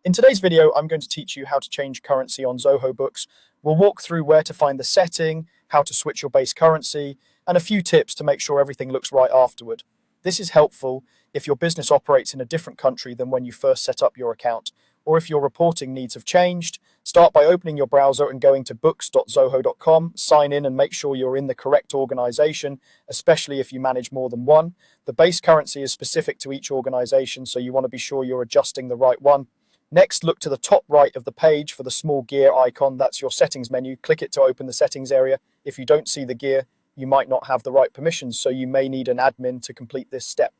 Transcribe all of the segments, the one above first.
In today's video, I'm going to teach you how to change currency on Zoho Books. We'll walk through where to find the setting, how to switch your base currency, and a few tips to make sure everything looks right afterward. This is helpful if your business operates in a different country than when you first set up your account, or if your reporting needs have changed. Start by opening your browser and going to books.zoho.com, sign in and make sure you're in the correct organization, especially if you manage more than one. The base currency is specific to each organization, so you want to be sure you're adjusting the right one. Next, look to the top right of the page for the small gear icon. That's your settings menu. Click it to open the settings area. If you don't see the gear, you might not have the right permissions, so you may need an admin to complete this step.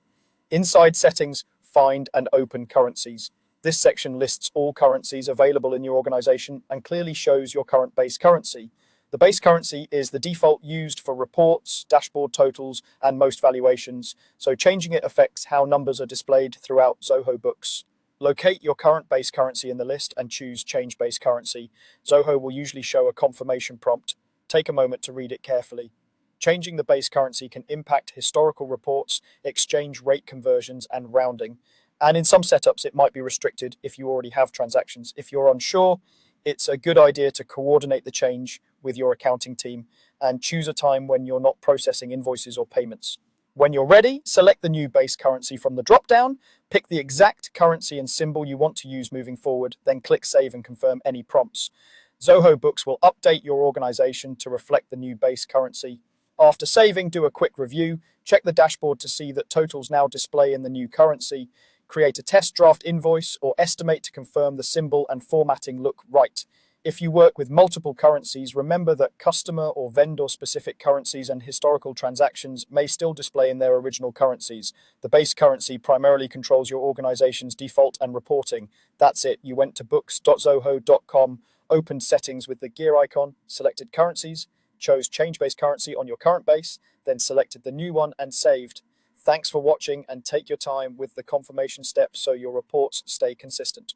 Inside settings, find and open currencies. This section lists all currencies available in your organization and clearly shows your current base currency. The base currency is the default used for reports, dashboard totals, and most valuations, so changing it affects how numbers are displayed throughout Zoho Books. Locate your current base currency in the list and choose Change Base Currency. Zoho will usually show a confirmation prompt. Take a moment to read it carefully. Changing the base currency can impact historical reports, exchange rate conversions, and rounding. And in some setups, it might be restricted if you already have transactions. If you're unsure, it's a good idea to coordinate the change with your accounting team and choose a time when you're not processing invoices or payments. When you're ready, select the new base currency from the drop-down, pick the exact currency and symbol you want to use moving forward, then click Save and confirm any prompts. Zoho Books will update your organization to reflect the new base currency. After saving, do a quick review, check the dashboard to see that totals now display in the new currency, create a test draft invoice or estimate to confirm the symbol and formatting look right. If you work with multiple currencies, remember that customer or vendor-specific currencies and historical transactions may still display in their original currencies. The base currency primarily controls your organization's default and reporting. That's it. You went to books.zoho.com, opened settings with the gear icon, selected currencies, chose Change Base Currency on your current base, then selected the new one and saved. Thanks for watching, and take your time with the confirmation steps so your reports stay consistent.